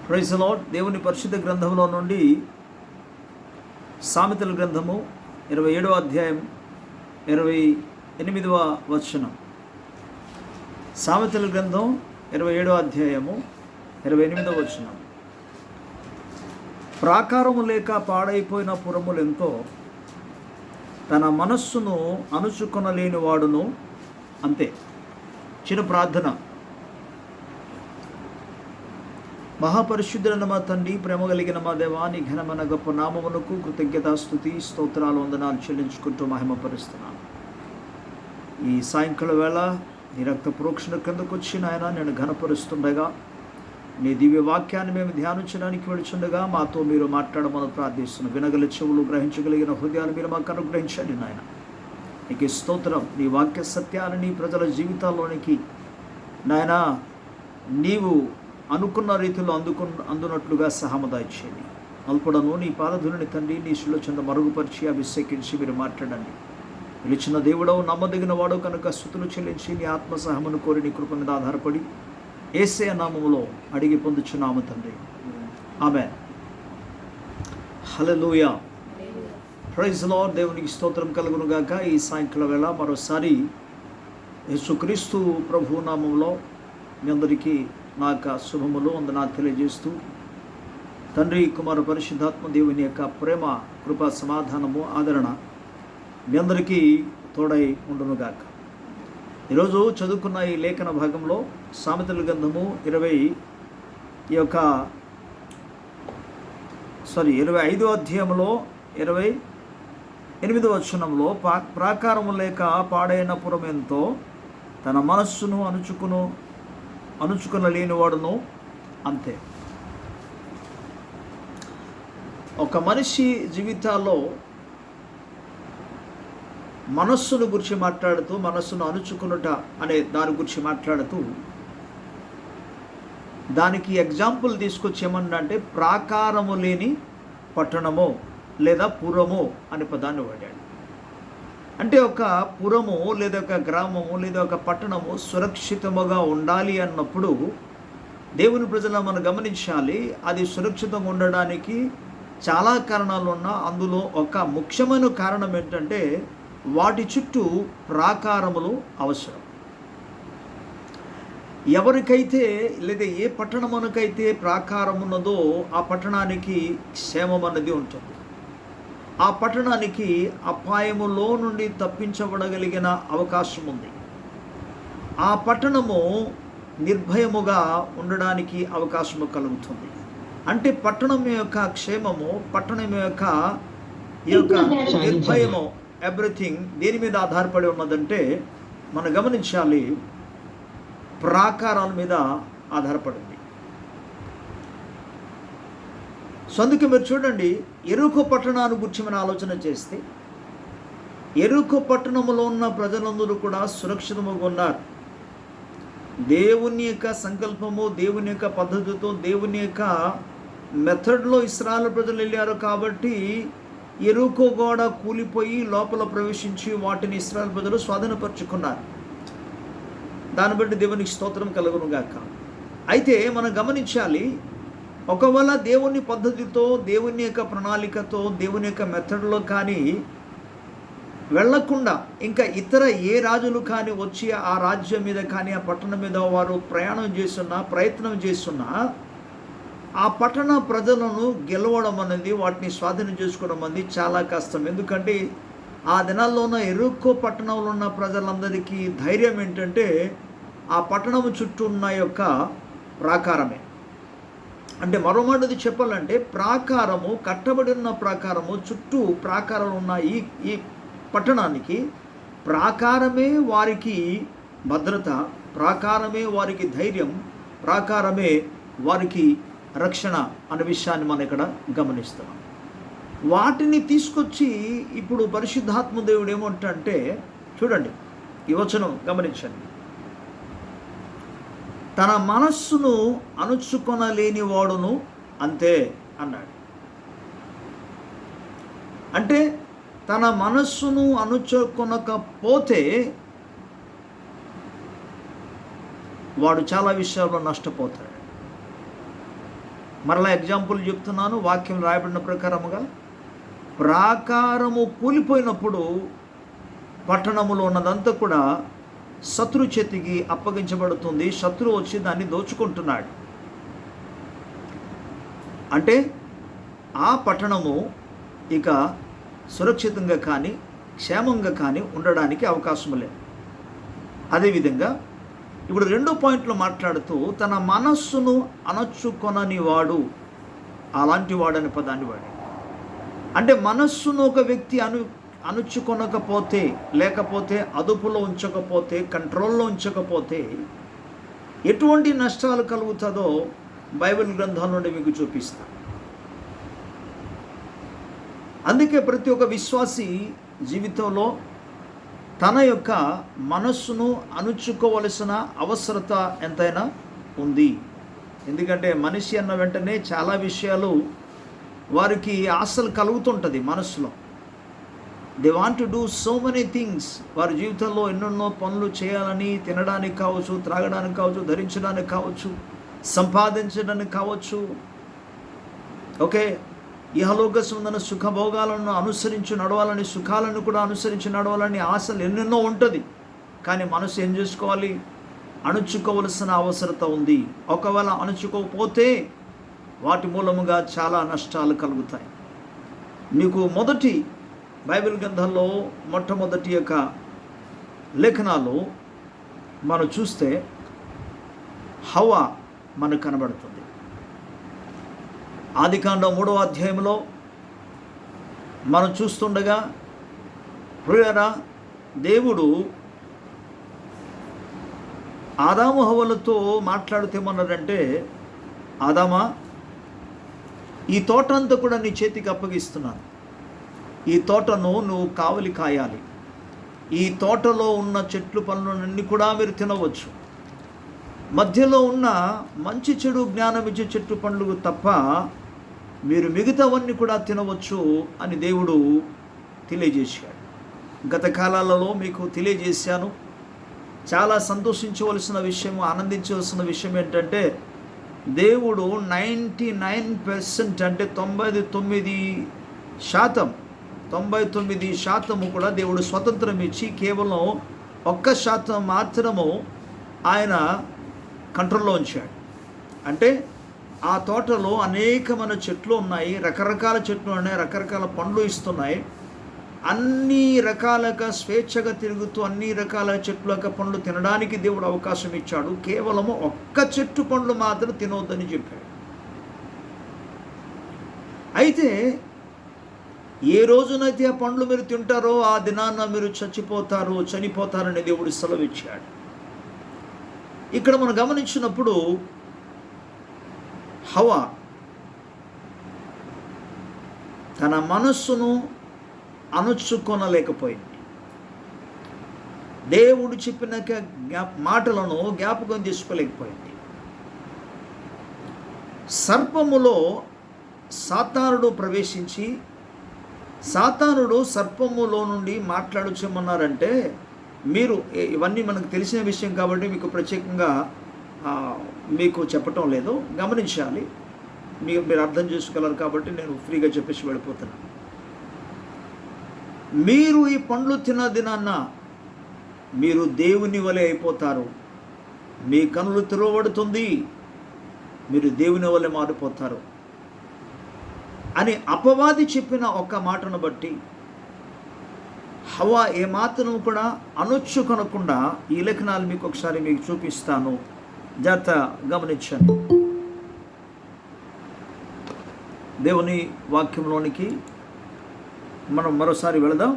Praise the lord. దేవుని పరిశుద్ధ గ్రంథంలో నుండి సామెతల గ్రంథము 27వ అధ్యాయం 28వ వచనం. సామెతల గ్రంథం 27వ అధ్యాయము 28వ వచనం. ప్రాకారము లేక పాడైపోయిన పురములెంతో, తన మనస్సును అణుచుకొనలేని వాడును అంతే. చిన్న ప్రార్థన. మహాపరిశుద్ధులైన మా తండ్రి, ప్రేమ కలిగిన మా దేవా, నీ ఘనమైన గొప్ప నామమునకు కృతజ్ఞతాస్తుతి స్తోత్రాలు వందనాలు చెల్లించుకుంటూ మహిమపరుస్తున్నాను. ఈ సాయంకాల వేళ నీ రక్త ప్రోక్షణ కిందకు వచ్చి నాయన నేను ఘనపరుస్తుండగా, నీ దివ్య వాక్యాన్ని మేము ధ్యానించడానికి వెళుచుండగా మాతో మీరు మాట్లాడమని ప్రార్థిస్తున్నాను. వినగల చెవులు, గ్రహించగలిగిన హృదయాలు మీరు మాకు అనుగ్రహించండి నాయన. నీకు స్తోత్రం. నీ వాక్య సత్యాన్ని ప్రజల జీవితాల్లోనికి నాయన నీవు అనుకున్న రీతిలో అందునట్లుగా సహమదాయిచ్చేయండి. అల్పడను నీ పాదధులని తండ్రి, నీ సులోచన మరుగుపరిచి అభిషేకించి మీరు మాట్లాడండి. పిలిచిన దేవుడవు, నమ్మదగిన వాడు కనుక స్తుతులు చెల్లించి నీ ఆత్మ సహమును కోరి నీ కృప మీద ఆధారపడి యేసయ్య నామములో అడిగి పొందుచున్నాము తండ్రి. ఆమేన్. హల్లెలూయా. Praise the lord. దేవునికి స్తోత్రం కలుగును గాక. ఈ సాయంకాల వేళ మరోసారి యేసుక్రీస్తు ప్రభు నామములో మీ అందరికీ నా యొక్క శుభములు వందనాలు తెలియజేస్తూ, తండ్రి, కుమార, పరిశుద్ధాత్మ దేవుని యొక్క ప్రేమ, కృప, సమాధానము, ఆదరణ మీ అందరికీ తోడై ఉండునుగాక. ఈరోజు చదువుకున్న ఈ లేఖన భాగంలో సామెతల గ్రంథము 25వ అధ్యాయంలో 28వ వచనంలో, ప్రాకారము లేక పాడైన పురం ఎంతో, తన మనస్సును అణుచుకొనలేనివాడును అంతే. ఒక మనిషి జీవితాల్లో మనస్సును గురించి మాట్లాడుతూ, మనస్సును అణుచుకునుట అనే దాని గురించి మాట్లాడుతూ, దానికి ఎగ్జాంపుల్ తీసుకొచ్చి ఏమన్నంటే ప్రాకారము లేని పట్టణము లేదా పురము అనే పదాన్ని వాడాడు. అంటే ఒక పురము లేదా ఒక గ్రామము లేదా ఒక పట్టణము సురక్షితముగా ఉండాలి అన్నప్పుడు దేవుని ప్రజలు మనం గమనించాలి. అది సురక్షితంగా ఉండడానికి చాలా కారణాలు ఉన్నా అందులో ఒక ముఖ్యమైన కారణం ఏంటంటే వాటి చుట్టూ ప్రాకారములు అవసరం. ఎవరికైతే లేదా ఏ పట్టణమునకైతే ప్రాకారం ఉన్నదో ఆ పట్టణానికి క్షేమం అన్నది ఉంటుంది. ఆ పట్టణానికి అపాయములో నుండి తప్పించబడగలిగిన అవకాశం ఉంది. ఆ పట్టణము నిర్భయముగా ఉండడానికి అవకాశము కలుగుతుంది. అంటే పట్టణం యొక్క క్షేమము, పట్టణం యొక్క నిర్భయము, ఎవ్రీథింగ్ దేని మీద ఆధారపడి ఉన్నదంటే మనం గమనించాలి, ప్రాకారాల మీద ఆధారపడింది. సో అందుకే మీరు చూడండి, యెరికో పట్టణాన్ని గురించి మనం ఆలోచన చేస్తే, యెరికో పట్టణంలో ఉన్న ప్రజలందరూ కూడా సురక్షితముగా ఉన్నారు. దేవుని యొక్క సంకల్పము, దేవుని యొక్క పద్ధతితో, దేవుని యొక్క మెథడ్లో ఇశ్రాయేలు ప్రజలు వెళ్ళారు కాబట్టి యెరికో గోడ కూలిపోయి లోపల ప్రవేశించి వాటిని ఇశ్రాయేలు ప్రజలు స్వాధీనపరుచుకున్నారు. దాన్ని బట్టి దేవునికి స్తోత్రం కలుగును గాక. అయితే మనం గమనించాలి, ఒకవేళ దేవుని పద్ధతితో, దేవుని యొక్క ప్రణాళికతో, దేవుని యొక్క మెథడ్లో కానీ వెళ్లకుండా ఇంకా ఇతర ఏ రాజులు కానీ వచ్చి ఆ రాజ్యం మీద కానీ ఆ పట్టణం మీద వారు ప్రయత్నం చేస్తున్నా ఆ పట్టణ ప్రజలను గెలవడం అనేది, వాటిని స్వాధీనం చేసుకోవడం అనేది చాలా కష్టం. ఎందుకంటే ఆ దినాల్లో ఉన్న యెరికో పట్టణంలో ఉన్న ప్రజలందరికీ ధైర్యం ఏంటంటే ఆ పట్టణం చుట్టూ ఉన్న యొక్క ప్రాకారమే. అంటే మరో మాటది చెప్పాలంటే ప్రాకారము, కట్టబడి ఉన్న ప్రాకారము, చుట్టూ ప్రాకారం ఉన్న ఈ పట్టణానికి ప్రాకారమే వారికి భద్రత, ప్రాకారమే వారికి ధైర్యం, ప్రాకారమే వారికి రక్షణ అనే విషయాన్ని మనం ఇక్కడ గమనిస్తున్నాం. వాటిని తీసుకొచ్చి ఇప్పుడు పరిశుద్ధాత్మ దేవుడు ఏమంటే, చూడండి ఈ వచనం గమనించండి, తన మనస్సును అణుచుకొనలేని వాడును అంతే అన్నాడు. అంటే తన మనస్సును అణుచుకొనకపోతే వాడు చాలా విషయాల్లో నష్టపోతాడు. మరలా ఎగ్జాంపుల్ చెప్తున్నాను, వాక్యం రాయబడిన ప్రకారముగా ప్రాకారము కూలిపోయినప్పుడు పట్టణములో ఉన్నదంతా కూడా శత్రు చేతికి అప్పగించబడుతుంది. శత్రువు వచ్చి దాన్ని దోచుకుంటున్నాడు. అంటే ఆ పట్టణము ఇక సురక్షితంగా కానీ క్షేమంగా కానీ ఉండడానికి అవకాశం లేదు. అదేవిధంగా ఇప్పుడు 2 పాయింట్లు మాట్లాడుతూ తన మనస్సును అణచుకొనని వాడు, అలాంటి వాడని పదాన్ని వాడి. అంటే మనస్సును ఒక వ్యక్తి అణుచుకొనకపోతే, లేకపోతే అదుపులో ఉంచకపోతే, కంట్రోల్లో ఉంచకపోతే ఎటువంటి నష్టాలు కలుగుతుందో బైబిల్ గ్రంథం నుండి మీకు చూపిస్తా. అందుకే ప్రతి ఒక్క విశ్వాసి జీవితంలో తన యొక్క మనస్సును అణుచుకోవలసిన అవసరత ఎంతైనా ఉంది. ఎందుకంటే మనిషి అన్న వెంటనే చాలా విషయాలు వారికి ఆశలు కలుగుతుంటుంది మనస్సులో. They want to do so many things. వారి జీవితంలో ఎన్నెన్నో పనులు చేయాలని, తినడానికి కావచ్చు, త్రాగడానికి కావచ్చు, ధరించడానికి కావచ్చు, సంపాదించడానికి కావచ్చు. ఓకే, ఇహలోక సంబంధమైన సుఖభోగాలను అనుసరించి నడవాలని, సుఖాలను కూడా అనుసరించి నడవాలని ఆశలు ఎన్నెన్నో ఉంటుంది. కానీ మనసు ఏం చేసుకోవాలి? అణుచుకోవలసిన అవసరత ఉంది. ఒకవేళ అణుచుకోకపోతే వాటి మూలముగా చాలా నష్టాలు కలుగుతాయి. మీకు మొదటి బైబిల్ గ్రంథంలో మొట్టమొదటి యొక్క లేఖనాలు మనం చూస్తే హవ్వ మనకు కనబడుతుంది. ఆదికాండం 3వ అధ్యాయంలో మనం చూస్తుండగా ప్రియరా, దేవుడు ఆదాము హవ్వలతో మాట్లాడుతేమన్నాడంటే, ఆదామా, ఈ తోట అంతా కూడా నీ చేతికి అప్పగిస్తున్నాను. ఈ తోటను నువ్వు కావలి కాయాలి. ఈ తోటలో ఉన్న చెట్లు పనులన్నీ కూడా మీరు తినవచ్చు. మధ్యలో ఉన్న మంచి చెడు జ్ఞానం ఇచ్చే చెట్టు పండ్లు తప్ప మీరు మిగతావన్నీ కూడా తినవచ్చు అని దేవుడు తెలియజేశాడు. గత కాలాలలో మీకు తెలియజేశాను. చాలా సంతోషించవలసిన విషయం, ఆనందించవలసిన విషయం ఏంటంటే, దేవుడు 99% అంటే 99% కూడా దేవుడు స్వతంత్రం ఇచ్చి కేవలం 1% మాత్రము ఆయన కంట్రోల్లో ఉంచాడు. అంటే ఆ తోటలో అనేకమైన చెట్లు ఉన్నాయి, రకరకాల చెట్లు ఉన్నాయి, రకరకాల పండ్లు ఇస్తున్నాయి. అన్ని రకాలుగా స్వేచ్ఛగా తిరుగుతూ అన్ని రకాల చెట్ల యొక్క పండ్లు తినడానికి దేవుడు అవకాశం ఇచ్చాడు. కేవలము 1 చెట్టు పండ్లు మాత్రం తినవద్దని చెప్పాడు. అయితే ఏ రోజునైతే ఆ పండ్లు మీరు తింటారో ఆ దినాన్న మీరు చనిపోతారని దేవుడు సెలవిచ్చాడు. ఇక్కడ మనం గమనించినప్పుడు హవ్వ తన మనస్సును అణుచుకొనలేకపోయింది. దేవుడు చెప్పిన మాటలను జ్ఞాపకం చేసుకోలేకపోయింది. సర్పములో సాతానుడు ప్రవేశించి, సాతానుడు సర్పములో నుండి మాట్లాడుచమన్నారంటే, మీరు ఇవన్నీ మనకు తెలిసిన విషయం కాబట్టి మీకు ప్రత్యేకంగా మీకు చెప్పటం లేదు, గమనించాలి. మీరు అర్థం చేసుకోగలరు కాబట్టి నేను ఫ్రీగా చెప్పేసి వెళ్ళిపోతున్నాను. మీరు ఈ పండ్లు తిన్న దినాన్న మీరు దేవుని వలె అయిపోతారు, మీ కనులు తెరవబడుతుంది, మీరు దేవుని వలె మారిపోతారు అని అపవాది చెప్పిన ఒక్క మాటను బట్టి హవ్వ ఏమాత్రం కూడా అణుచుకొనకుండా ఈ లేఖనాలు మీకు ఒకసారి మీకు చూపిస్తాను, జాగ్రత్త గమనించండి. దేవుని వాక్యంలోనికి మనం మరోసారి వెళదాం.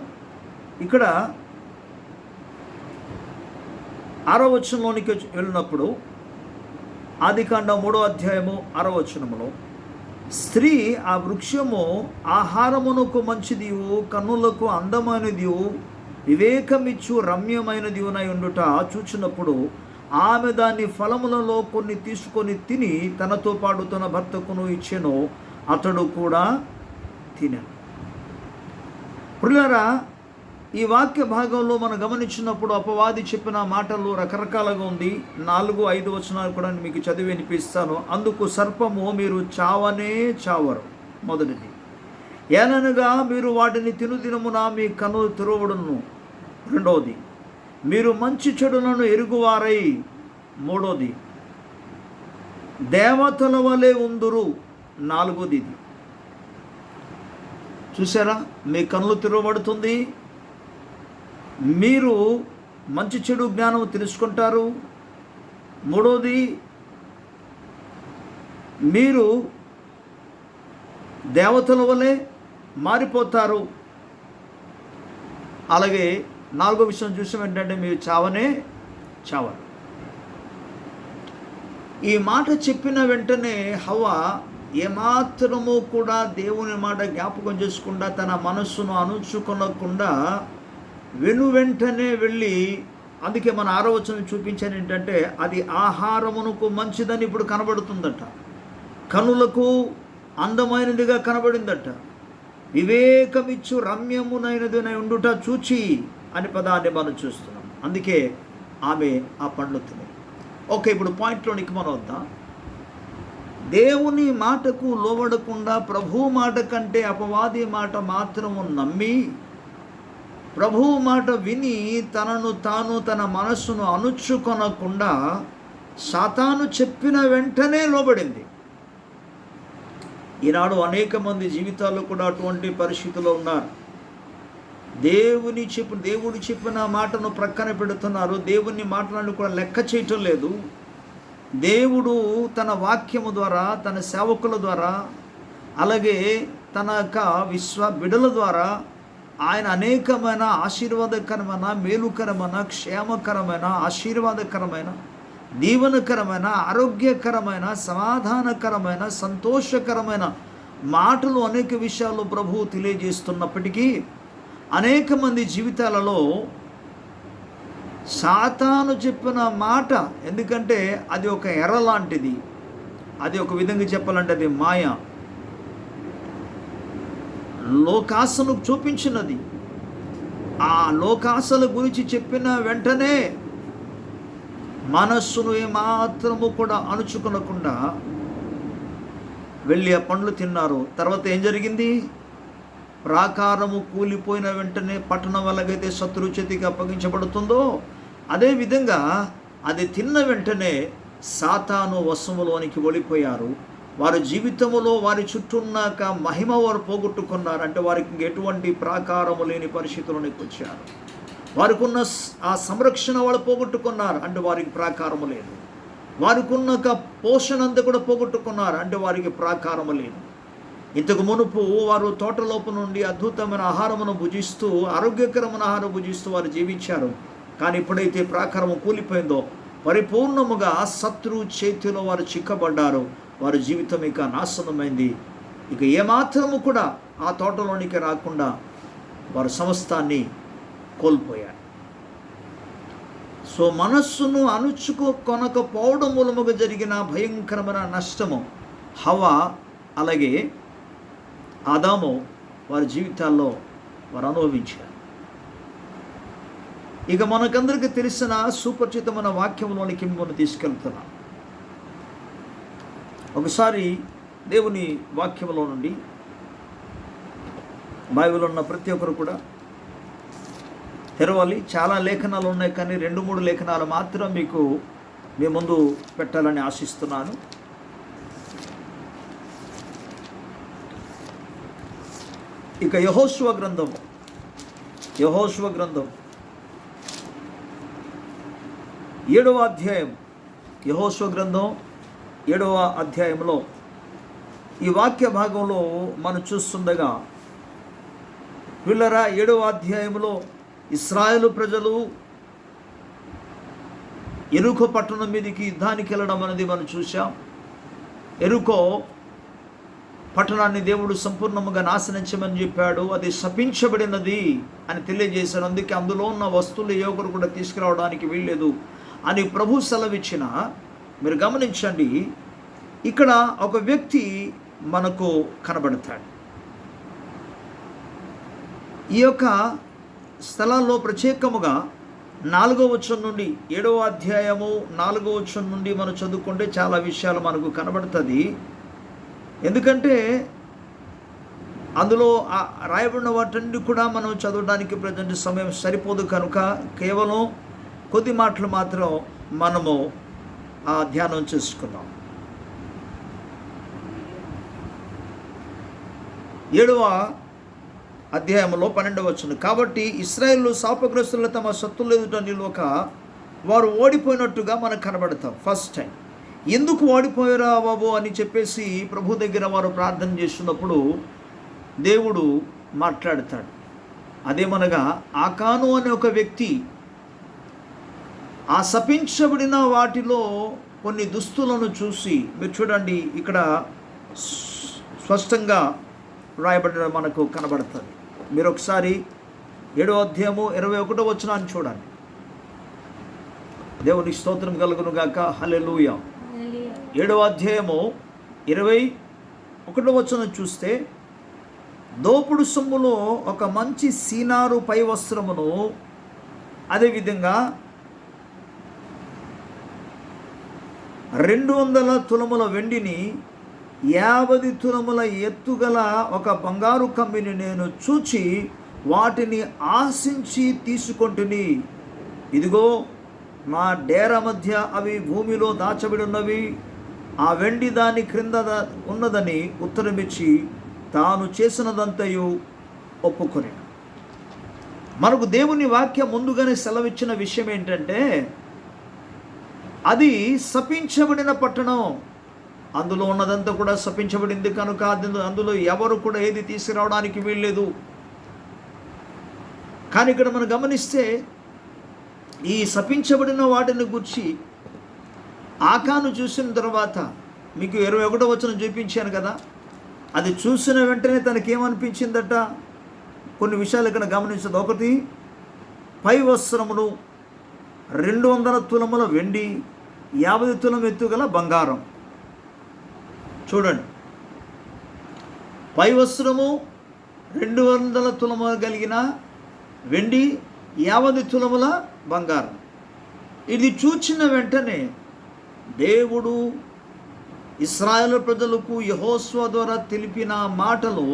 ఇక్కడ 6వ వచనంలోనికి వెళ్ళినప్పుడు ఆదికాండం 3వ అధ్యాయము 6వ వచనములో, స్త్రీ ఆ వృక్షము ఆహారమునకు మంచిదియు, కన్నులకు అందమైనదియు, వివేకమిచ్చు రమ్యమైనదియునై ఉండుట చూచినప్పుడు ఆమె దాని ఫలములలో కొన్ని తీసుకొని తిని తనతో పాటు తన భర్తకును ఇచ్చెను, అతడు కూడా తినెను. ప్రియులారా, ఈ వాక్య భాగంలో మనం గమనించినప్పుడు అపవాది చెప్పిన మాటలు రకరకాలుగా ఉంది. 4, 5 వచనాలు కూడా మీకు చదివి వినిపిస్తాను. అందుకు సర్పము, మీరు చావనే చావరు. మొదటిది, ఏలనగా మీరు వాటిని తినుదినమున మీ కన్నులు తెరవబడును. రెండవది, మీరు మంచి చెడులను ఎరుగువారై. మూడవది, దేవతల వలె ఉందురు. నాలుగోది ఇది. చూసారా, మీ కన్నులు తెరవబడుతుంది, మీరు మంచి చెడు జ్ఞానం తెలుసుకుంటారు. మూడోది, మీరు దేవతల వలె మారిపోతారు. అలాగే నాలుగో విషయం చూసాం ఏంటంటే, మీరు చావనే చావరు. ఈ మాట చెప్పిన వెంటనే హవ్వ ఏమాత్రము కూడా దేవుని మాట జ్ఞాపకం చేసుకుండా, తన మనస్సును అణుచుకొనకుండా వెంటనే వెళ్ళి, అందుకే మన 6వ వచనం చూపించాను ఏంటంటే, అది ఆహారమునకు మంచిదని ఇప్పుడు కనబడుతుందట, కనులకు అందమైనదిగా కనబడిందట, వివేకమిచ్చు రమ్యమునైనది ఉండుట చూచి అని పదాన్ని మనం చూస్తున్నాం. అందుకే ఆమె ఆ పండ్లు తిని. ఓకే, ఇప్పుడు పాయింట్లోనికి మనం వద్దాం. దేవుని మాటకు లోబడకుండా ప్రభు మాట కంటే అపవాది మాట మాత్రము నమ్మి, ప్రభు మాట విని తనను తాను తన మనస్సును అణుచుకొనకుండా సాతాను చెప్పిన వెంటనే లోబడింది. ఈనాడు అనేక మంది జీవితాల్లో కూడా అటువంటి పరిస్థితుల్లో ఉన్నారు. దేవుడు చెప్పిన మాటను ప్రక్కన పెడుతున్నారు. దేవుని మాటలను కూడా లెక్క చేయటం లేదు. దేవుడు తన వాక్యము ద్వారా, తన సేవకుల ద్వారా, అలాగే తన యొక్క బిడల ద్వారా ఆయన అనేకమైన ఆశీర్వాదకరమైన, మేలుకరమైన, క్షేమకరమైన, ఆశీర్వాదకరమైన, దీవెనకరమైన, ఆరోగ్యకరమైన, సమాధానకరమైన, సంతోషకరమైన మాటలు అనేక విషయాలు ప్రభువు తెలియజేస్తున్నప్పటికీ అనేక మంది జీవితాలలో సాతాను చెప్పిన మాట, ఎందుకంటే అది ఒక ఎర్ర లాంటిది, అది ఒక విధంగా చెప్పాలంటే అది మాయ, లోకాసను చూపించినది. ఆ లోకాసల గురించి చెప్పిన వెంటనే మనస్సును ఏమాత్రము కూడా అణుచుకొనకుండా వెళ్ళి ఆ పండ్లు తిన్నారు. తర్వాత ఏం జరిగింది? ప్రాకారము కూలిపోయిన వెంటనే పట్టణం ఎలాగైతే శత్రువు చేతికి అప్పగించబడుతుందో, అదేవిధంగా అది తిన్న వెంటనే సాతాను వశములోనికి వెళ్ళిపోయారు. వారి జీవితంలో వారి చుట్టూ ఉన్నాక మహిమ వారు పోగొట్టుకున్నారు. అంటే వారికి ఎటువంటి ప్రాకారము లేని పరిస్థితుల్లోనికి వచ్చారు. వారికి ఉన్న ఆ సంరక్షణ వాళ్ళు పోగొట్టుకున్నారు. అంటే వారికి ప్రాకారము లేదు. వారికి ఉన్న పోషణ అంతా కూడా పోగొట్టుకున్నారు. అంటే వారికి ప్రాకారము లేదు. ఇంతకు మునుపు వారు తోటలోపు నుండి అద్భుతమైన ఆహారమును భుజిస్తూ, ఆరోగ్యకరమైన ఆహారం భుజిస్తూ వారు జీవించారు. కానీ ఎప్పుడైతే ప్రాకారము కూలిపోయిందో, పరిపూర్ణముగా శత్రువు చేతిలో వారు చిక్కబడ్డారు. వారి జీవితం ఇక నాశనమైంది. ఇక ఏమాత్రము కూడా ఆ తోటలోనికి రాకుండా వారు సమస్తాన్ని కోల్పోయారు. సో మనస్సును అణుచుకొనకపోవడం మూలముగా జరిగిన భయంకరమైన నష్టము హవ్వ అలాగే ఆదాము వారి జీవితాల్లో వారు అనుభవించారు. ఇక మనకందరికీ తెలిసిన సుపరిచితమైన వాక్యంలోనికి మిమ్మల్ని తీసుకెళ్తున్నాం. ఒకసారి దేవుని వాక్యంలో నుండి, బైబిల్ ఉన్న ప్రతి ఒక్కరు కూడా తెరవాలి. చాలా లేఖనాలు ఉన్నాయి, కానీ 2-3 లేఖనాలు మాత్రం మీకు మీ ముందు పెట్టాలని ఆశిస్తున్నాను. ఇక యెహోషువ గ్రంథం 7వ అధ్యాయం, యెహోషువ గ్రంథం 7వ అధ్యాయంలో ఈ వాక్య భాగంలో మనం చూస్తుండగా, పిల్లరా 7వ అధ్యాయంలో ఇశ్రాయేలు ప్రజలు ఎరుకో పట్టణం మీదకి యుద్ధానికి వెళ్ళడం అనేది మనం చూసాం. ఎరుకో పట్టణాన్ని దేవుడు సంపూర్ణముగా నాశనించమని చెప్పాడు. అది శపించబడినది అని తెలియజేశాను. అందుకే అందులో ఉన్న వస్తువులు ఏ ఒక్కరు కూడా తీసుకురావడానికి వీల్లేదు అని ప్రభు సెలవిచ్చిన. మీరు గమనించండి, ఇక్కడ ఒక వ్యక్తి మనకు కనబడతాడు. ఈ యొక్క స్థలాల్లో ప్రత్యేకముగా 4వ వచనం నుండి 7వ అధ్యాయము 4వ వచనం నుండి మనం చదువుకుంటే చాలా విషయాలు మనకు కనబడుతుంది. ఎందుకంటే అందులో రాయబడిన వాటన్ని కూడా మనం చదవడానికి ప్రజెంట్ సమయం సరిపోదు కనుక కేవలం కొద్ది మాటలు మాత్రం మనము ధ్యానం చేసుకుందాం. 7వ అధ్యాయంలో 12వ వచనం, కాబట్టి ఇశ్రాయేలు శాపగ్రస్తులు తమ శత్రువుల ఎదుట నిలువక వారు ఓడిపోయినట్టుగా మనకు కనబడతాం. ఫస్ట్ టైం ఎందుకు ఓడిపోయారా బాబు అని చెప్పేసి ప్రభు దగ్గర వారు ప్రార్థన చేస్తున్నప్పుడు దేవుడు మాట్లాడతాడు. అదేమనగా ఆకాను అనే ఒక వ్యక్తి ఆ శపించబడిన వాటిలో కొన్ని దుస్తులను చూసి, మీరు చూడండి ఇక్కడ స్పష్టంగా రాయబడిన మనకు కనబడుతుంది. మీరు ఒకసారి 7వ అధ్యాయము 21వ వచనాన్ని చూడండి. దేవునికి స్తోత్రం కలుగును గాక. హల్లెలూయా. 7వ అధ్యాయము 21వ వచనం చూస్తే, దోపుడు సొమ్ములో ఒక మంచి సీనారు పై వస్త్రమును, అదేవిధంగా 200 తులముల వెండిని, 50 తులముల ఎత్తుగల ఒక బంగారు కమ్మిని నేను చూచి వాటిని ఆశించి తీసుకొంటిని. ఇదిగో నా డేర మధ్య అవి భూమిలో దాచబడి ఉన్నవి, ఆ వెండి దాని క్రింద ఉన్నదని ఉత్తరమిచ్చి తాను చేసినదంతయు ఒప్పుకొని. మనకు దేవుని వాక్యం ముందుగానే సెలవిచ్చిన విషయం ఏంటంటే, అది శపించబడిన పట్టణం, అందులో ఉన్నదంతా కూడా శపించబడింది కనుక అందులో ఎవరు కూడా ఏది తీసుకురావడానికి వీల్లేదు. కానీ ఇక్కడ మనం గమనిస్తే ఈ శపించబడిన వాటిని గురించి ఆకాను చూసిన తర్వాత, మీకు 21వ వచనం చూపించాను కదా, అది చూసిన వెంటనే తనకేమనిపించిందట, కొన్ని విషయాలు ఇక్కడ గమనించదు. ఒకటి, పై వస్త్రమును, 200 తులముల వెండి, 50 తులం ఎత్తుగల బంగారం. చూడండి, పై వస్త్రము 200 తులముల కలిగిన వెండి, 50 తులముల బంగారం. ఇది చూచిన వెంటనే దేవుడు ఇశ్రాయేలు ప్రజలకు యెహోషువ ద్వారా తెలిపిన మాటలు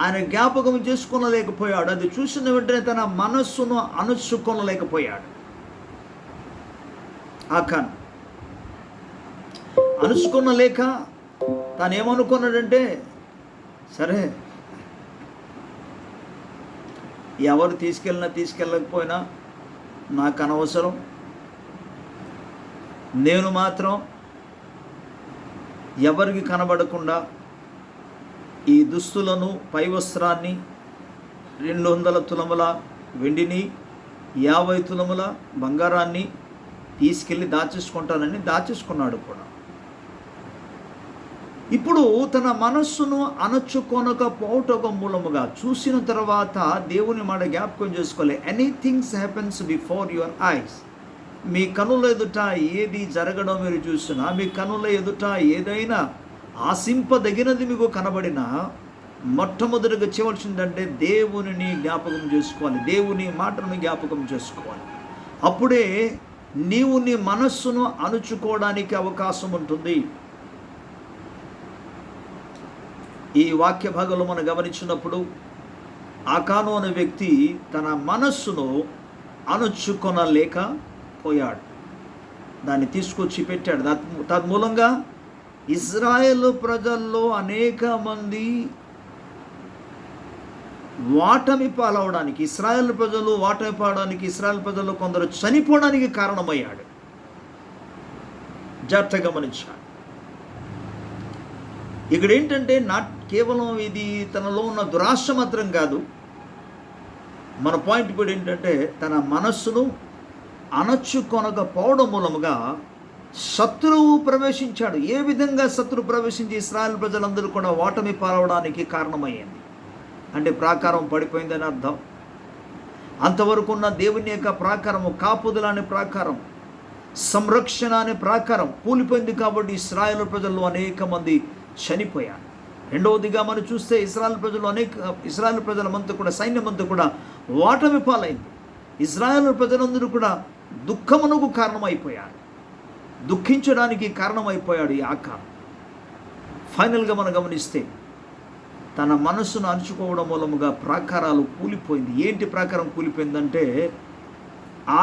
ఆయన జ్ఞాపకం చేసుకోనలేకపోయాడు. అది చూసిన వెంటనే తన మనస్సును అణుచుకొనలేకపోయాడు. ఆకాన్ అణుచుకొనలేక తాను ఏమనుకున్నాడంటే, సరే ఎవరు తీసుకెళ్ళకపోయినా నాకు అనవసరం, నేను మాత్రం ఎవరికి కనబడకుండా ఈ దుస్తులను, పై వస్త్రాన్ని, 200 తులముల వెండిని, 50 తులముల బంగారాన్ని తీసుకెళ్ళి దాచేసుకుంటానని దాచేసుకున్నాడు కూడా. ఇప్పుడు తన మనస్సును అణచుకొనకపోవటం మూలముగా చూసిన తర్వాత దేవుని మాట జ్ఞాపకం చేసుకోవాలి. Anythings happens before your eyes. మీ కనుల ఎదుట ఏది జరగడం మీరు చూసినా, మీ కనుల ఎదుట ఏదైనా ఆశింపదగినది మీకు కనబడినా, మొట్టమొదటిగా చేయవలసిందంటే దేవునిని జ్ఞాపకం చేసుకోవాలి, దేవుని మాటను జ్ఞాపకం చేసుకోవాలి. అప్పుడే నీవు నీ మనస్సును అణుచుకోవడానికి అవకాశం ఉంటుంది. ఈ వాక్య భాగంలో మనం గమనించినప్పుడు ఆకాను అనే వ్యక్తి తన మనస్సును అణుచుకొనలేకపోయాడు, దాన్ని తీసుకొచ్చి పెట్టాడు. తద్మూలంగా ఇజ్రాయేల్ ప్రజల్లో అనేక మంది వాటమి పాలవడానికి, ఇశ్రాయేల్ ప్రజలు వాటమి పాలవడానికి, ఇశ్రాయేల్ ప్రజలు కొందరు చనిపోవడానికి కారణమయ్యాడు. జాగ్రత్తగా గమనించాడు. ఇక్కడ ఏంటంటే కేవలం ఇది తనలో ఉన్న దురాశ మాత్రం కాదు, మన పాయింట్ కూడా ఏంటంటే తన మనస్సును అణచుకొనకపోవడం మూలముగా శత్రువు ప్రవేశించాడు. ఏ విధంగా శత్రువు ప్రవేశించి ఇశ్రాయేల్ ప్రజలందరూ కూడా ఓటమి పాలవడానికి కారణమయ్యింది అంటే ప్రాకారం పడిపోయిందని అర్థం. అంతవరకు ఉన్న దేవుని యొక్క ప్రాకారము, కాపుదల అనే ప్రాకారం, సంరక్షణ అనే ప్రాకారం కూలిపోయింది. కాబట్టి ఇశ్రాయేల్ ప్రజల్లో అనేక మంది చనిపోయారు. రెండవదిగా మనం చూస్తే ఇశ్రాయేల్ ప్రజలంతా కూడా, సైన్యమంతా కూడా ఓటమి పాలైంది. ఇజ్రాయేల్ ప్రజలందరూ కూడా దుఃఖమునకు కారణమైపోయారు, దుఃఖించడానికి కారణమైపోయాడు ఈ ఆకాను. ఫైనల్గా మనం గమనిస్తే తన మనస్సును అణుచుకోవడం మూలముగా ప్రాకారాలు కూలిపోయింది. ఏంటి ప్రాకారం కూలిపోయిందంటే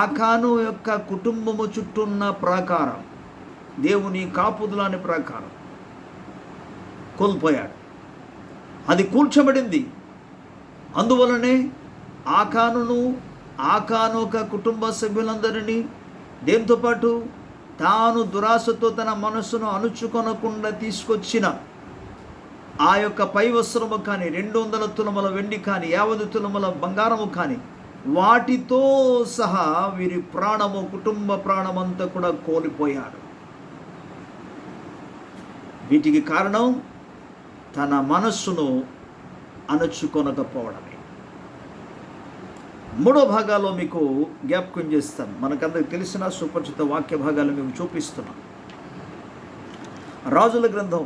ఆకాను యొక్క కుటుంబము చుట్టూ ఉన్న ప్రాకారం, దేవుని కాపుదలాని ప్రాకారం కోల్పోయాడు. అది కూల్చబడింది. అందువలనే ఆకాను ఒక కుటుంబ సభ్యులందరినీ దేంతో పాటు తాను దురాశతో తన మనస్సును అణుచుకొనకుండా తీసుకొచ్చిన ఆ యొక్క పై వస్త్రము కానీ, 200 తులముల వెండి కానీ, 50 తులముల బంగారము కానీ, వాటితో సహా వీరి ప్రాణము, కుటుంబ ప్రాణమంతా కూడా కోల్పోయాడు. వీటికి కారణం తన మనస్సును అణుచుకొనకపోవడమే. మూడో భాగాల్లో మీకు జ్ఞాపకం చేస్తాను. మనకందరికి తెలిసిన సుపరిచిత వాక్య భాగాలు మీకు చూపిస్తున్నాను. రాజుల గ్రంథం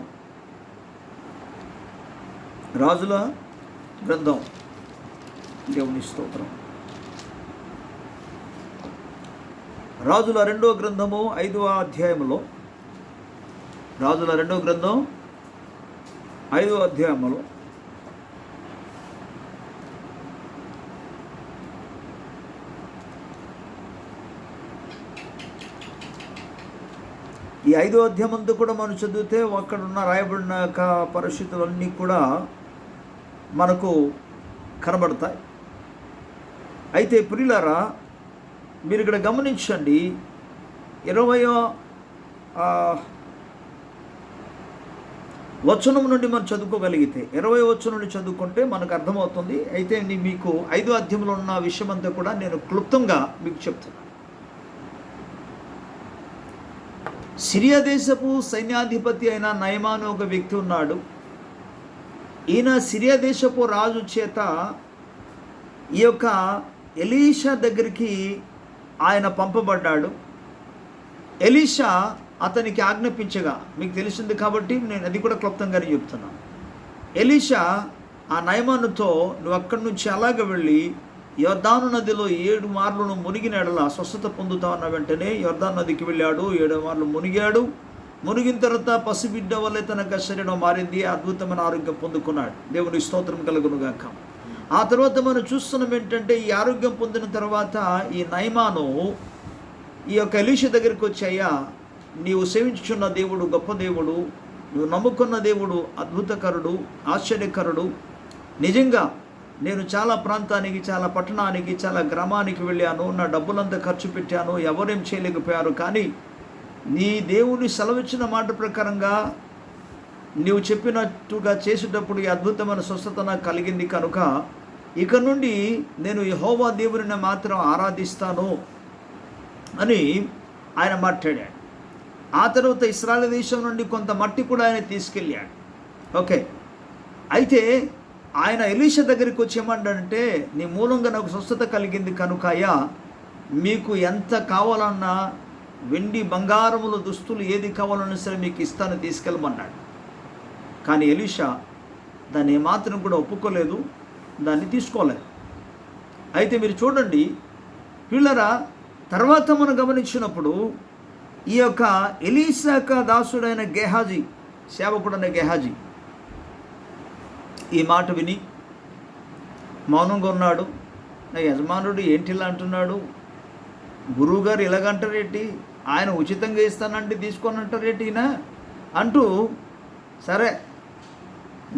దేవుని స్తోత్రం. రాజుల 2వ గ్రంథము 5వ అధ్యాయములో, రాజుల 2వ గ్రంథం 5వ అధ్యాయములో ఈ 5వ అధ్యాయం అంతా కూడా మనం చదివితే అక్కడ ఉన్న రాయబడిన పరిస్థితులన్నీ కూడా మనకు కనబడతాయి. అయితే ప్రియులారా, మీరు ఇక్కడ గమనించండి. 20వ వచనం నుండి మనం చదువుకోగలిగితే, 20వ వచనం నుండి చదువుకుంటే మనకు అర్థమవుతుంది. అయితే మీకు 5వ అధ్యాయంలో ఉన్న విషయం అంతా కూడా నేను క్లుప్తంగా మీకు చెప్తున్నాను. సిరియా దేశపు సైన్యాధిపతి అయిన నయమాను ఒక వ్యక్తి ఉన్నాడు. ఈయన సిరియా దేశపు రాజు చేత ఈ యొక్క ఎలీషా దగ్గరికి ఆయన పంపబడ్డాడు. ఎలీషా అతనికి ఆజ్ఞాపించగా, మీకు తెలిసింది కాబట్టి నేను అది కూడా క్లుప్తంగానే చెప్తున్నాను. ఎలీషా ఆ నయమానుతో, నువ్వు అక్కడి నుంచి అలాగ వెళ్ళి యొర్దాను నదిలో 7 మార్లు మునిగిన ఎడల స్వస్థత పొందుతావు అన్న వెంటనే యొర్దాను నదికి వెళ్ళాడు. 7 మార్లు మునిగాడు. మునిగిన తర్వాత పసిబిడ్డ వల్లే తనకు శరీరం మారింది. అద్భుతమైన ఆరోగ్యం పొందుకున్నాడు. దేవుని స్తోత్రం కలుగునుగాక. ఆ తర్వాత మనం చూస్తున్నాం ఏంటంటే, ఈ ఆరోగ్యం పొందిన తర్వాత ఈ నయమాను ఈ యొక్క ఎలీషా దగ్గరికి వచ్చాయా, నీవు సేవించుచున్న దేవుడు గొప్ప దేవుడు, నువ్వు నమ్ముకున్న దేవుడు అద్భుతకరుడు, ఆశ్చర్యకరుడు. నిజంగా నేను చాలా ప్రాంతానికి, చాలా పట్టణానికి, చాలా గ్రామానికి వెళ్ళాను, నా డబ్బులంతా ఖర్చు పెట్టాను, ఎవరేం చేయలేకపోయారు. కానీ నీ దేవుని సెలవిచ్చిన మాట ప్రకారంగా నీవు చెప్పినట్టుగా చేసేటప్పుడు ఈ అద్భుతమైన స్వస్థత నాకు కలిగింది. కనుక ఇక నుండి నేను యెహోవా దేవుని మాత్రం ఆరాధిస్తాను అని ఆయన మాట్లాడాడు. ఆ తర్వాత ఇశ్రాయేలు దేశం నుండి కొంత మట్టి కూడా ఆయన తీసుకెళ్ళాడు. ఓకే, అయితే ఆయన ఎలీషా దగ్గరికి వచ్చి ఏమంటాడంటే, నీ మూలంగా నాకు స్వస్థత కలిగింది కనుకయ్యా, మీకు ఎంత కావాలన్నా వెండి బంగారములు దుస్తులు ఏది కావాలన్నా సరే మీకు ఇస్తాను, తీసుకెళ్ళమన్నాడు. కానీ ఎలీషా దాన్ని ఏమాత్రం కూడా ఒప్పుకోలేదు, దాన్ని తీసుకోలేదు. అయితే మీరు చూడండి పిల్లరా, తర్వాత మనం గమనించినప్పుడు ఈ యొక్క ఎలీషాక దాసుడైన గెహాజీ, సేవకుడైన గెహాజీ ఈ మాట విని మౌనంగా ఉన్నాడు. నా యజమానుడు ఏంటిలా అంటున్నాడు, గురువుగారు ఇలాగంటారేంటి, ఆయన ఉచితంగా ఇస్తానంటే తీసుకోనంటారేంటి ఈయన అంటూ, సరే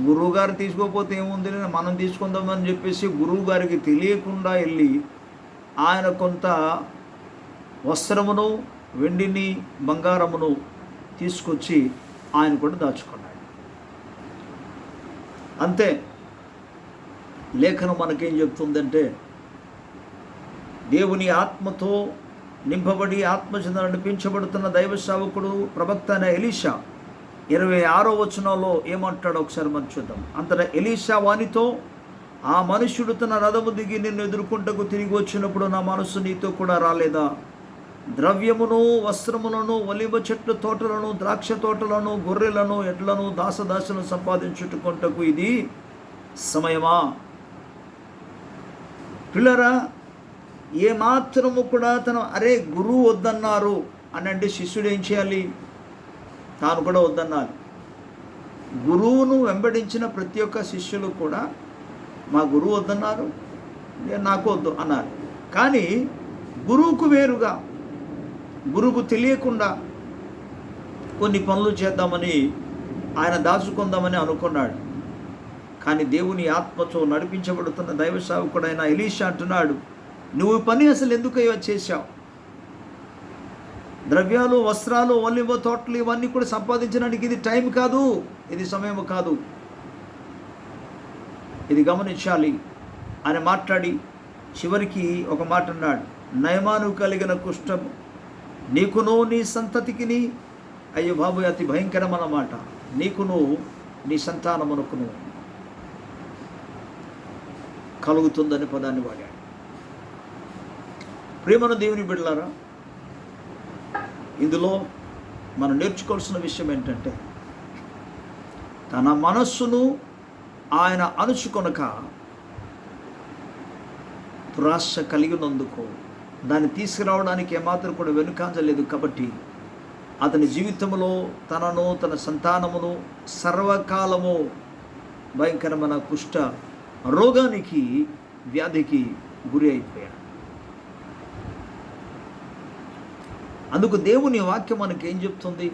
గురువుగారు తీసుకోకపోతే ఏముంది, మనం తీసుకుందామని చెప్పేసి గురువుగారికి తెలియకుండా వెళ్ళి ఆయన కొంత వస్త్రమును, వెండిని, బంగారమును తీసుకొచ్చి ఆయన కూడా దాచుకున్నాడు. అంతే. లేఖనం మనకేం చెప్తుందంటే, దేవుని ఆత్మతో నింపబడి ఆత్మచేత నడిపించబడుతున్న దైవ సేవకుడు ప్రవక్త అయిన ఎలీషా 26వ వచనంలో ఏమంటాడో ఒకసారి మనం చూద్దాం. అంతటా ఎలీషా వానితో, ఆ మనుష్యుడు తన రథము దిగి నిన్ను ఎదుర్కొంటకు తిరిగి వచ్చినప్పుడు నా మనస్సు నీతో కూడా రాలేదా? ద్రవ్యమును, వస్త్రములను, ఒలివ చెట్ల తోటలను, ద్రాక్ష తోటలను, గొర్రెలను, ఎడ్లను, దాసదాసులను సంపాదించుటకుంటకు ఇది సమయమా? పిల్లరా, ఏమాత్రము కూడా అరే గురువు వద్దన్నారు అని అంటే శిష్యుడు ఏం చేయాలి? తాను కూడా వద్దన్నారు. గురువును వెంబడించిన ప్రతి ఒక్క శిష్యులు కూడా మా గురువు వద్దన్నారు, నాకు వద్దు అన్నారు. కానీ గురువుకు వేరుగా, గురువుకు తెలియకుండా కొన్ని పనులు చేద్దామని ఆయన దాచుకుందామని అనుకున్నాడు. కానీ దేవుని ఆత్మతో నడిపించబడుతున్న దైవ సేవకుడైన ఎలీషా అంటున్నాడు, నువ్వు పని అసలు ఎందుకు చేశావు? ద్రవ్యాలు, వస్త్రాలు, ఒలివ తోటలు ఇవన్నీ కూడా సంపాదించడానికి ఇది టైం కాదు, ఇది సమయం కాదు, ఇది గమనించాలి అని మాట్లాడి చివరికి ఒక మాట అన్నాడు, నయమాను కలిగిన కుష్ఠము నీకును నీ సంతతికిని, అయ్యో బాబు అతి భయంకరమైన మాట, నీకును నీ సంతానమునకును కలుగుతుందని పదాన్ని వాడాడు. ప్రేమను దేవుని బిడ్డలారా, ఇందులో మనం నేర్చుకోవాల్సిన విషయం ఏంటంటే, తన మనస్సును ఆయన అణుచుకొనక దురాశ కలిగినందుకు దాన్ని తీసుకురావడానికి ఏమాత్రం కూడా వెనుకాంజలేదు. కాబట్టి అతని జీవితంలో తనను, తన సంతానమును సర్వకాలము భయంకరమైన కుష్ఠ రోగానికి, వ్యాధికి గురి అయిపోయాడు. అందుకు దేవుని వాక్యం మనకి ఏం చెప్తుంది?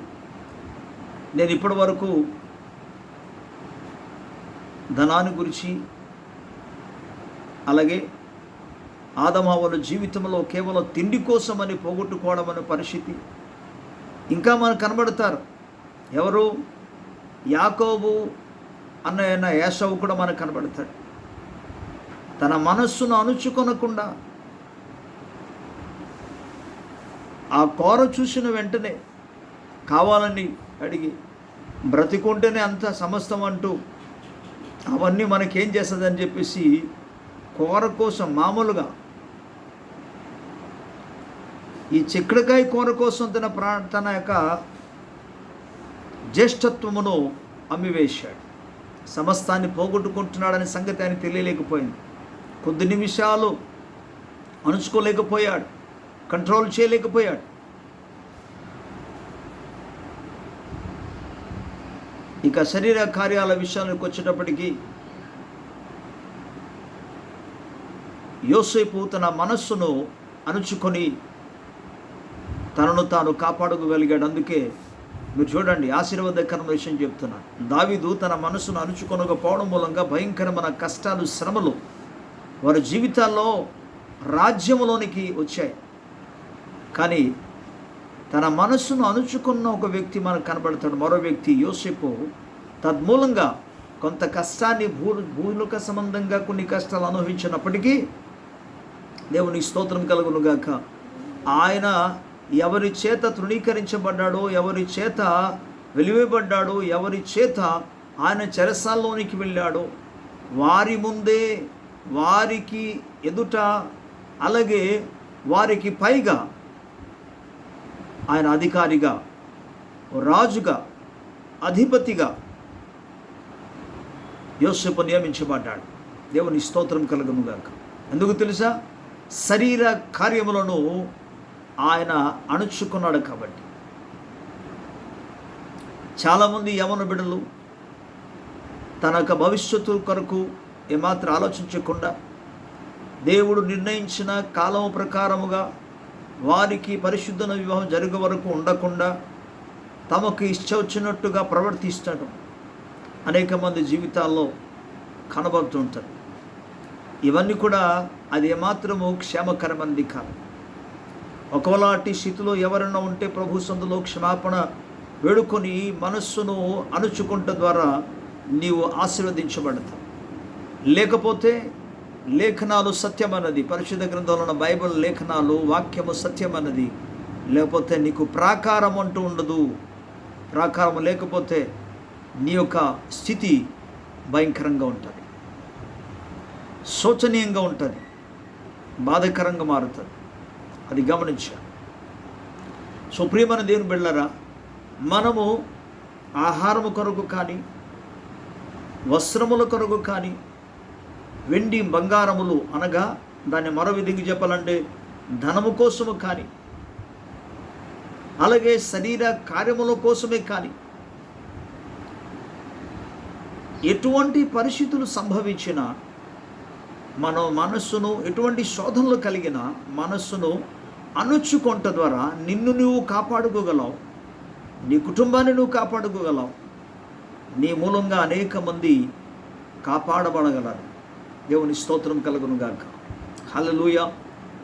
నేను ఇప్పటి వరకు ధనాన్ని గురించి, అలాగే ఆదమావుల జీవితంలో కేవలం తిండి కోసమని పోగొట్టుకోవడం అనే పరిస్థితి ఇంకా మనకు కనబడతారు. ఎవరు? యాకోబు అన్న ఏసావు కూడా మనకు కనబడతాడు. తన మనస్సును అణుచుకొనకుండా ఆ కూర చూసిన వెంటనే కావాలని అడిగి, బ్రతికుంటేనే అంత సమస్తం అంటూ అవన్నీ మనకేం చేస్తుందని చెప్పేసి కూర కోసం, మామూలుగా ఈ చిక్కుడుకాయ కూర కోసం తన యొక్క జ్యేష్ఠత్వమును అమ్మివేశాడు. సమస్తాన్ని పోగొట్టుకుంటున్నాడనే సంగతి ఆయన తెలియలేకపోయింది. కొద్ది నిమిషాలు అణుచుకోలేకపోయాడు, కంట్రోల్ చేయలేకపోయాడు. ఇక శరీర కార్యాల విషయానికి వచ్చేటప్పటికీ యోసేపు తన మనస్సును అణుచుకొని తనను తాను కాపాడుకోగలిగాడు. అందుకే మీరు చూడండి, ఆశీర్వాదకరమైన విషయం చెప్తున్నాను. దావీదు తన మనస్సును అణుచుకొనకపోవడం మూలంగా భయంకరమైన కష్టాలు, శ్రమలు వారి జీవితాల్లో, రాజ్యంలోనికి వచ్చాయి. కానీ తన మనస్సును అణుచుకున్న ఒక వ్యక్తి మనకు కనబడతాడు, మరో వ్యక్తి యోసేపు. తద్మూలంగా కొంత కష్టాన్ని, భూలోక సంబంధంగా కొన్ని కష్టాలు అనుభవించినప్పటికీ దేవునికి స్తోత్రం కలుగునుగాక, ఆయన ఎవరి చేత తృణీకరించబడ్డాడో, ఎవరి చేత వెలివేయబడ్డాడో, ఎవరి చేత ఆయన చెరసాల్లోనికి వెళ్ళాడో వారి ముందే, వారికి ఎదుట, అలాగే వారికి పైగా ఆయన అధికారిగా, రాజుగా, అధిపతిగా యోసేపు నియమించబడ్డాడు. దేవుని స్తోత్రం కలుగునుగాక. ఎందుకు తెలుసా? శరీర కార్యములను ఆయన అణుచుకున్నాడు కాబట్టి. చాలామంది యవన బిడ్డలు తన యొక్క భవిష్యత్తు కొరకు ఏమాత్రం ఆలోచించకుండా, దేవుడు నిర్ణయించిన కాలం ప్రకారముగా వారికి పరిశుద్ధన వివాహం జరిగే వరకు ఉండకుండా తమకు ఇష్టం వచ్చినట్టుగా ప్రవర్తిస్తాడు. అనేక మంది జీవితాల్లో కనబడుతుంటారు. ఇవన్నీ కూడా అది ఏమాత్రము క్షేమకరమైనది కాదు. ఒకవేళ అట్టి స్థితిలో ఎవరైనా ఉంటే ప్రభు సందులో క్షమాపణ వేడుకొని మనస్సును అణుచుకుంట ద్వారా నీవు ఆశీర్వదించబడతావు. లేకపోతే లేఖనాలు సత్యమన్నది, పరిశుద్ధ గ్రంథంలో ఉన్న బైబిల్ లేఖనాలు, వాక్యము సత్యమన్నది, లేకపోతే నీకు ప్రాకారం అంటూ ఉండదు. ప్రాకారం లేకపోతే నీ యొక్క స్థితి భయంకరంగా ఉంటుంది, శోచనీయంగా ఉంటుంది, బాధకరంగా మారుతుంది. అది గమనించాలి. సో ప్రియమైన దేవుని బిడ్డలారా, మనము ఆహారము కొరకు కానీ, వస్త్రముల కొరకు కానీ, వెండి బంగారములు అనగా దాన్ని మరో విధికి చెప్పాలంటే ధనము కోసము కానీ, అలాగే శరీర కార్యముల కోసమే కానీ, ఎటువంటి పరిస్థితులు సంభవించినా మన మనస్సును, ఎటువంటి శోధనలు కలిగిన మనస్సును అణుచుకొంట ద్వారా నిన్ను నువ్వు కాపాడుకోగలవు, నీ కుటుంబాన్ని నువ్వు కాపాడుకోగలవు, నీ మూలంగా అనేక మంది కాపాడబడగలరు. దేవుని స్తోత్రం కలుగును గాక. హల్లెలూయా.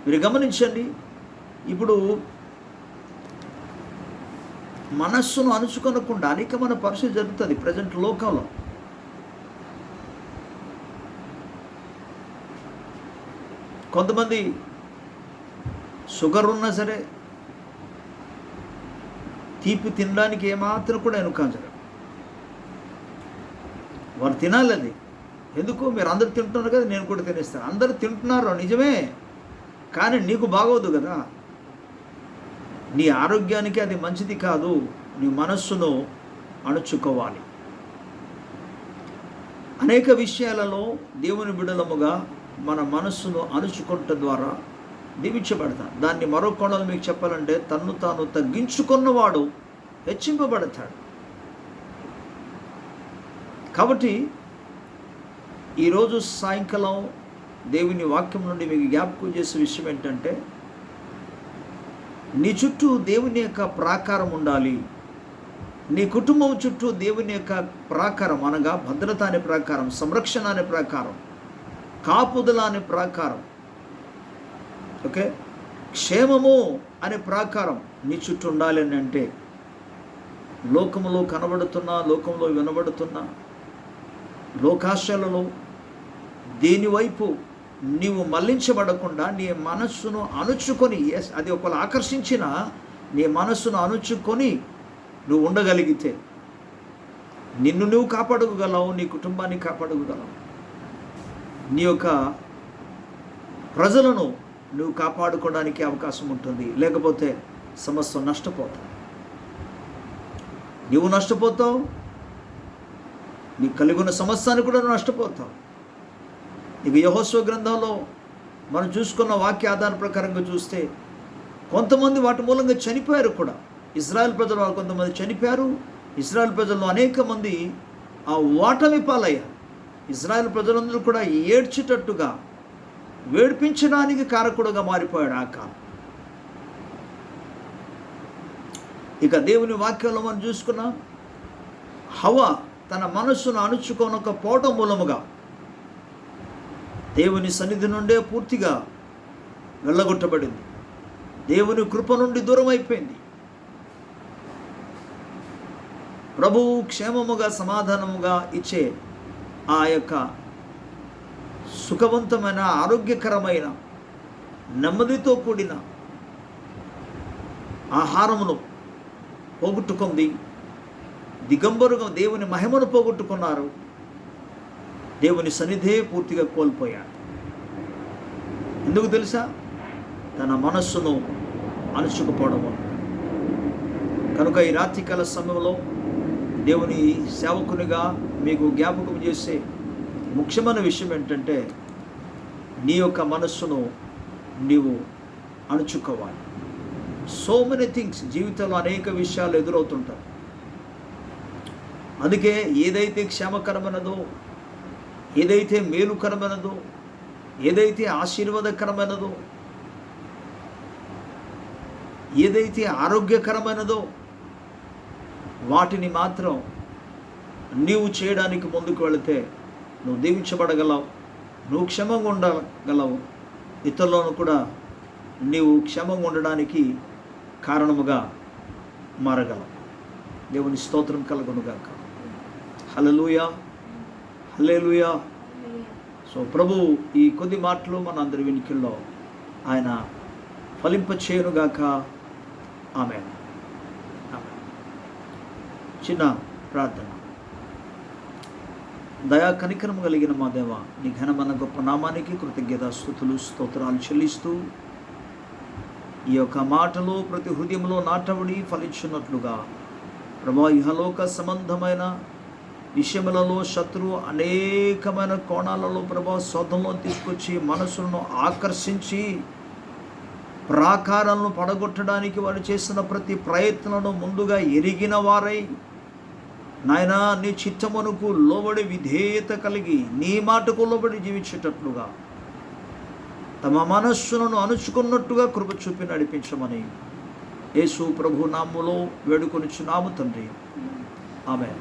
మీరు గమనించండి, ఇప్పుడు మనస్సును అణుచుకొనకుండా అనేకమైన పరిస్థితి జరుగుతుంది ప్రజెంట్ లోకంలో. కొంతమంది షుగర్ ఉన్నా సరే తీపి తినడానికి ఏమాత్రం కూడా వెనుకాంచరు. వారు తినాలి. అది ఎందుకు? మీరు అందరు తింటున్నారు కదా, నేను కూడా తినేస్తాను. అందరు తింటున్నారు నిజమే, కానీ నీకు బాగోదు కదా, నీ ఆరోగ్యానికి అది మంచిది కాదు. నీ మనస్సును అణుచుకోవాలి. అనేక విషయాలలో దేవుని బిడ్డలముగా మన మనస్సును అణుచుకొనుట ద్వారా దీవించబడతాడు. దాన్ని మరో కోణాలు మీకు చెప్పాలంటే, తన్ను తాను తగ్గించుకున్నవాడు హెచ్చింపబడతాడు. కాబట్టి ఈరోజు సాయంకాలం దేవుని వాక్యం నుండి మీకు జ్ఞాపకం చేసే విషయం ఏంటంటే, నీ చుట్టూ దేవుని యొక్క ప్రాకారం ఉండాలి. నీ కుటుంబం చుట్టూ దేవుని యొక్క ప్రాకారం అనగా భద్రత అనే ప్రాకారం, సంరక్షణ అనే ప్రాకారం, కాపుదల అనే ప్రాకారం, ఓకే, క్షేమము అనే ప్రాకారం నీ చుట్టూ ఉండాలి అని అంటే, లోకములో కనబడుతున్నా, లోకంలో వినబడుతున్నా లోకాశలలో దేనివైపు నీవు మళ్లించబడకుండా నీ మనస్సును అణుచుకొని, అది ఒకళ్ళు ఆకర్షించిన నీ మనస్సును అణుచుకొని నువ్వు ఉండగలిగితే నిన్ను నువ్వు కాపాడుకోగలవు, నీ కుటుంబాన్ని కాపాడుకోగలవు, నీ యొక్క ప్రజలను నువ్వు కాపాడుకోవడానికి అవకాశం ఉంటుంది. లేకపోతే సమస్య నష్టపోతావు, నువ్వు నష్టపోతావు, నీకు కలిగి ఉన్న సమస్యని కూడా నువ్వు నష్టపోతావు. ఇక యెహోషువ గ్రంథంలో మనం చూసుకున్న వాక్య ఆధార ప్రకారంగా చూస్తే కొంతమంది వాటి మూలంగా చనిపోయారు కూడా. ఇజ్రాయెల్ ప్రజలు కొంతమంది చనిపోయారు. ఇజ్రాయెల్ ప్రజల్లో అనేక మంది ఆ ఓటమి పాలయ్యారు. ఇజ్రాయెల్ ప్రజలందరూ కూడా ఏడ్చేటట్టుగా, వేడిపించడానికి కారకుడుగా మారిపోయాడు ఆ కాలం. ఇక దేవుని వాక్యంలో మనం చూసుకున్నాం, హవ్వ తన మనస్సును అణుచుకోనకపోవటం మూలముగా దేవుని సన్నిధి నుండే పూర్తిగా వెళ్ళగొట్టబడింది. దేవుని కృప నుండి దూరం అయిపోయింది. ప్రభువు క్షేమముగా, సమాధానముగా ఇచ్చే ఆ యొక్క సుఖవంతమైన, ఆరోగ్యకరమైన, నెమ్మదితో కూడిన ఆహారమును పోగొట్టుకుంది. దిగంబరుగా దేవుని మహిమను పోగొట్టుకున్నారు. దేవుని సన్నిధే పూర్తిగా కోల్పోయాడు. ఎందుకు తెలుసా? తన మనస్సును అణుచుకుపోవడం. కనుక ఈ రాత్రికాల సమయంలో దేవుని సేవకునిగా మీకు జ్ఞాపకం చేసే ముఖ్యమైన విషయం ఏంటంటే, నీ యొక్క మనస్సును నీవు అణుచుకోవాలి. సో మెనీ థింగ్స్, జీవితంలో అనేక విషయాలు ఎదురవుతుంటాయి. అందుకే ఏదైతే క్షేమకరమైనదో, ఏదైతే మేలుకరమైనదో, ఏదైతే ఆశీర్వాదకరమైనదో, ఏదైతే ఆరోగ్యకరమైనదో వాటిని మాత్రం నీవు చేయడానికి ముందుకు వెళితే నువ్వు దీవించబడగలవు, నువ్వు క్షేమంగా ఉండగలవు, ఇతరులను కూడా నీవు క్షేమంగా ఉండడానికి కారణముగా మారగలవు. దేవుని స్తోత్రం కలుగునుగాక. హల్లెలూయా, హల్లెలూయా. సో ప్రభు ఈ కొద్ది మాటలు మన అందరి వెనుకల్లో ఆయన ఫలింపచేయునుగాక. ఆమేన్. చిన్న ప్రార్థన. దయా కనికరం కలిగిన మా దేవ, నీ ఘనమైన గొప్ప నామానికి కృతజ్ఞత స్తుతులు స్తోత్రాలు చెల్లిస్తూ, ఈ యొక్క మాటలు ప్రతి హృదయంలో నాటబడి ఫలించున్నట్లుగా ప్రభా, ఇహలోక సంబంధమైన విషయములలో శత్రువు అనేకమైన కోణాలలో ప్రభా శోధనలో తీసుకొచ్చి మనసులను ఆకర్షించి ప్రాకారాలను పడగొట్టడానికి వారు చేసిన ప్రతి ప్రయత్నాలను ముందుగా ఎరిగిన వారై నాయనా నీ చిత్తమునకు లోబడి విధేయత కలిగి నీ మాటకు లోబడి జీవించేటట్లుగా తమ మనస్సులను అణుచుకున్నట్టుగా కృప చూపి నడిపించమని యేసు ప్రభు నామములో వేడుకొనుచున్నాము తండ్రి. ఆమేన్.